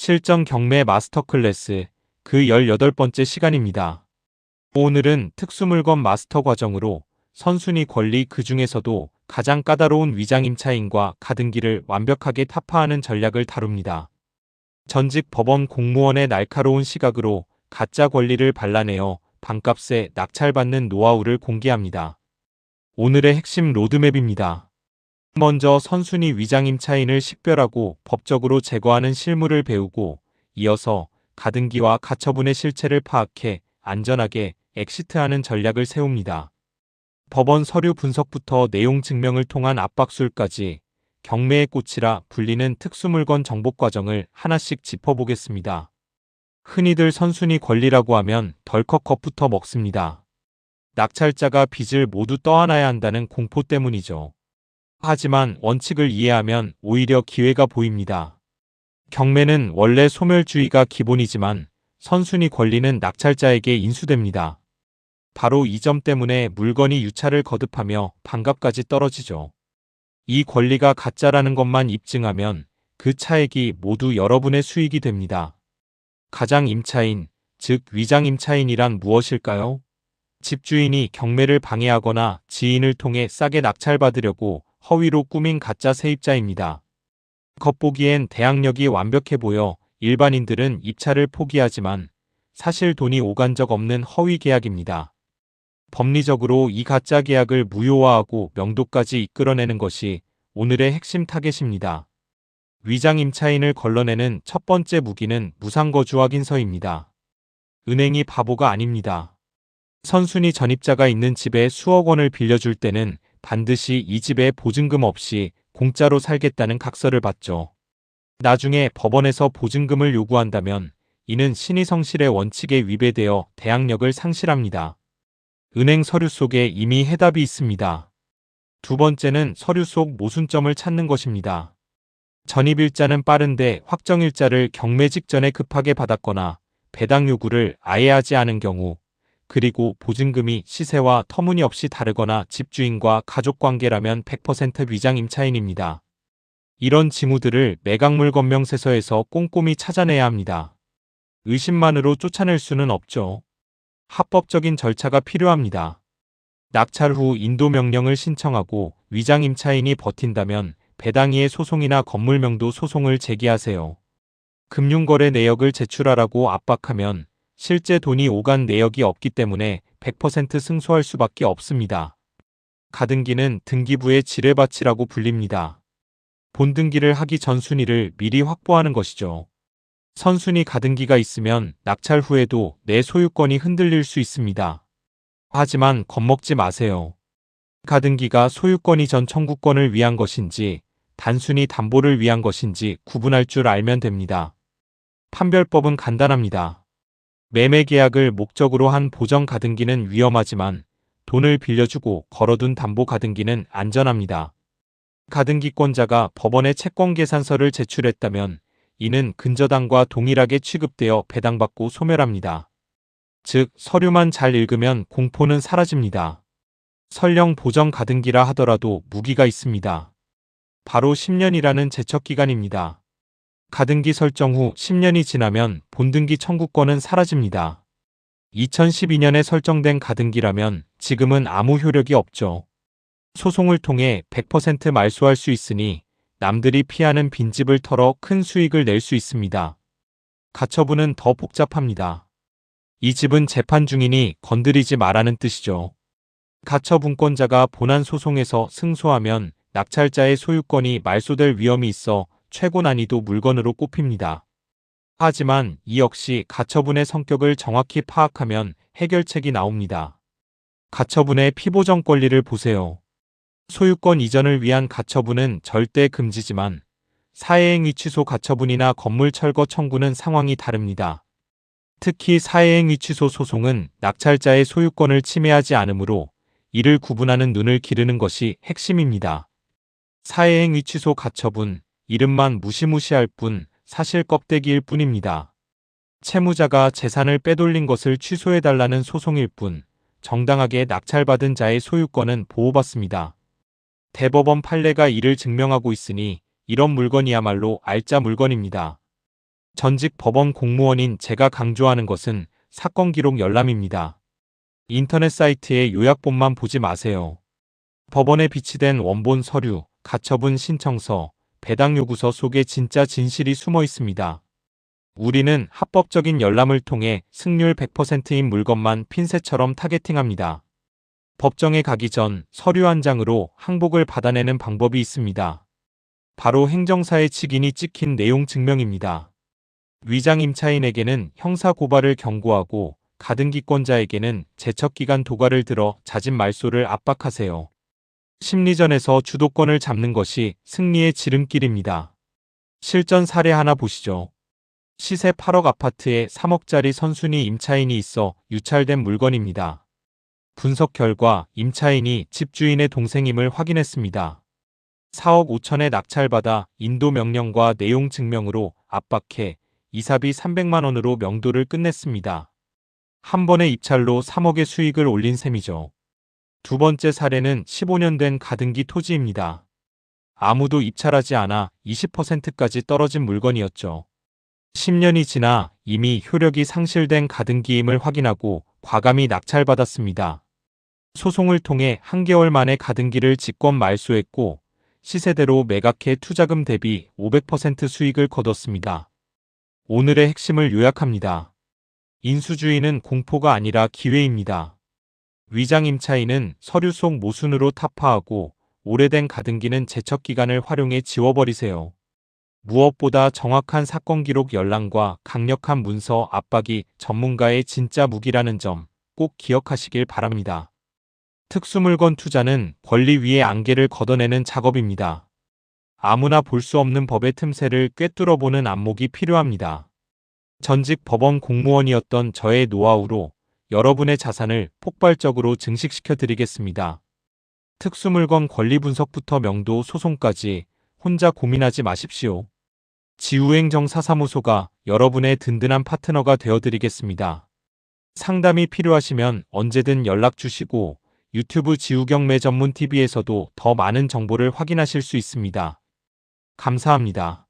실전 경매 마스터 클래스 그 18번째 시간입니다. 오늘은 특수물건 마스터 과정으로 선순위 권리 그 중에서도 가장 까다로운 위장 임차인과 가등기를 완벽하게 타파하는 전략을 다룹니다. 전직 법원 공무원의 날카로운 시각으로 가짜 권리를 발라내어 반값에 낙찰받는 노하우를 공개합니다. 오늘의 핵심 로드맵입니다. 먼저 선순위 위장 임차인을 식별하고 법적으로 제거하는 실무를 배우고, 이어서 가등기와 가처분의 실체를 파악해 안전하게 엑시트하는 전략을 세웁니다. 법원 서류 분석부터 내용 증명을 통한 압박술까지 경매의 꽃이라 불리는 특수물건 정복 과정을 하나씩 짚어보겠습니다. 흔히들 선순위 권리라고 하면 덜컥 겁부터 먹습니다. 낙찰자가 빚을 모두 떠안아야 한다는 공포 때문이죠. 하지만 원칙을 이해하면 오히려 기회가 보입니다. 경매는 원래 소멸주의가 기본이지만 선순위 권리는 낙찰자에게 인수됩니다. 바로 이 점 때문에 물건이 유찰을 거듭하며 반값까지 떨어지죠. 이 권리가 가짜라는 것만 입증하면 그 차액이 모두 여러분의 수익이 됩니다. 가장 임차인, 즉 위장 임차인이란 무엇일까요? 집주인이 경매를 방해하거나 지인을 통해 싸게 낙찰받으려고 허위로 꾸민 가짜 세입자입니다. 겉보기엔 대항력이 완벽해 보여 일반인들은 입찰을 포기하지만 사실 돈이 오간 적 없는 허위 계약입니다. 법리적으로 이 가짜 계약을 무효화하고 명도까지 이끌어내는 것이 오늘의 핵심 타겟입니다. 위장 임차인을 걸러내는 첫 번째 무기는 무상거주 확인서입니다. 은행이 바보가 아닙니다. 선순위 전입자가 있는 집에 수억 원을 빌려줄 때는 반드시 이 집에 보증금 없이 공짜로 살겠다는 각서를 받죠. 나중에 법원에서 보증금을 요구한다면 이는 신의성실의 원칙에 위배되어 대항력을 상실합니다. 은행 서류 속에 이미 해답이 있습니다. 두 번째는 서류 속 모순점을 찾는 것입니다. 전입일자는 빠른데 확정일자를 경매 직전에 급하게 받았거나 배당 요구를 아예 하지 않은 경우, 그리고 보증금이 시세와 터무니없이 다르거나 집주인과 가족관계라면 100% 위장 임차인입니다. 이런 징후들을 매각물건명세서에서 꼼꼼히 찾아내야 합니다. 의심만으로 쫓아낼 수는 없죠. 합법적인 절차가 필요합니다. 낙찰 후 인도명령을 신청하고 위장 임차인이 버틴다면 배당이의 소송이나 건물명도 소송을 제기하세요. 금융거래 내역을 제출하라고 압박하면 실제 돈이 오간 내역이 없기 때문에 100% 승소할 수밖에 없습니다. 가등기는 등기부의 지뢰밭이라고 불립니다. 본등기를 하기 전 순위를 미리 확보하는 것이죠. 선순위 가등기가 있으면 낙찰 후에도 내 소유권이 흔들릴 수 있습니다. 하지만 겁먹지 마세요. 가등기가 소유권 이전 청구권을 위한 것인지 단순히 담보를 위한 것인지 구분할 줄 알면 됩니다. 판별법은 간단합니다. 매매 계약을 목적으로 한 보정 가등기는 위험하지만 돈을 빌려주고 걸어둔 담보 가등기는 안전합니다. 가등기권자가 법원에 채권 계산서를 제출했다면 이는 근저당과 동일하게 취급되어 배당받고 소멸합니다. 즉, 서류만 잘 읽으면 공포는 사라집니다. 설령 보정 가등기라 하더라도 무기가 있습니다. 바로 10년이라는 제척기간입니다. 가등기 설정 후 10년이 지나면 본등기 청구권은 사라집니다. 2012년에 설정된 가등기라면 지금은 아무 효력이 없죠. 소송을 통해 100% 말소할 수 있으니 남들이 피하는 빈집을 털어 큰 수익을 낼 수 있습니다. 가처분은 더 복잡합니다. 이 집은 재판 중이니 건드리지 말라는 뜻이죠. 가처분권자가 본안 소송에서 승소하면 낙찰자의 소유권이 말소될 위험이 있어 최고 난이도 물건으로 꼽힙니다. 하지만 이 역시 가처분의 성격을 정확히 파악하면 해결책이 나옵니다. 가처분의 피보정 권리를 보세요. 소유권 이전을 위한 가처분은 절대 금지지만 사회행위 취소 가처분이나 건물 철거 청구는 상황이 다릅니다. 특히 사회행위 취소 소송은 낙찰자의 소유권을 침해하지 않으므로 이를 구분하는 눈을 기르는 것이 핵심입니다. 사회행위 취소 가처분, 이름만 무시무시할 뿐 사실 껍데기일 뿐입니다. 채무자가 재산을 빼돌린 것을 취소해달라는 소송일 뿐 정당하게 낙찰받은 자의 소유권은 보호받습니다. 대법원 판례가 이를 증명하고 있으니 이런 물건이야말로 알짜 물건입니다. 전직 법원 공무원인 제가 강조하는 것은 사건 기록 열람입니다. 인터넷 사이트의 요약본만 보지 마세요. 법원에 비치된 원본 서류, 가처분 신청서, 배당 요구서 속에 진짜 진실이 숨어 있습니다. 우리는 합법적인 열람을 통해 승률 100%인 물건만 핀셋처럼 타겟팅합니다. 법정에 가기 전 서류 한 장으로 항복을 받아내는 방법이 있습니다. 바로 행정사의 직인이 찍힌 내용 증명입니다. 위장 임차인에게는 형사 고발을 경고하고 가등기권자에게는 제척기간 도과를 들어 잦은 말소를 압박하세요. 심리전에서 주도권을 잡는 것이 승리의 지름길입니다. 실전 사례 하나 보시죠. 시세 8억 아파트에 3억짜리 선순위 임차인이 있어 유찰된 물건입니다. 분석 결과 임차인이 집주인의 동생임을 확인했습니다. 4억 5천에 낙찰받아 인도 명령과 내용 증명으로 압박해 이사비 300만 원으로 명도를 끝냈습니다. 한 번의 입찰로 3억의 수익을 올린 셈이죠. 두 번째 사례는 15년 된 가등기 토지입니다. 아무도 입찰하지 않아 20%까지 떨어진 물건이었죠. 10년이 지나 이미 효력이 상실된 가등기임을 확인하고 과감히 낙찰받았습니다. 소송을 통해 한 개월 만에 가등기를 직권 말소했고 시세대로 매각해 투자금 대비 500% 수익을 거뒀습니다. 오늘의 핵심을 요약합니다. 인수주의는 공포가 아니라 기회입니다. 위장 임차인은 서류 속 모순으로 타파하고 오래된 가등기는 제척기간을 활용해 지워버리세요. 무엇보다 정확한 사건 기록 열람과 강력한 문서 압박이 전문가의 진짜 무기라는 점 꼭 기억하시길 바랍니다. 특수물건 투자는 권리 위의 안개를 걷어내는 작업입니다. 아무나 볼 수 없는 법의 틈새를 꿰뚫어보는 안목이 필요합니다. 전직 법원 공무원이었던 저의 노하우로 여러분의 자산을 폭발적으로 증식시켜 드리겠습니다. 특수물건 권리 분석부터 명도 소송까지 혼자 고민하지 마십시오. 지우행정사사무소가 여러분의 든든한 파트너가 되어드리겠습니다. 상담이 필요하시면 언제든 연락 주시고 유튜브 지우경매 전문 TV에서도 더 많은 정보를 확인하실 수 있습니다. 감사합니다.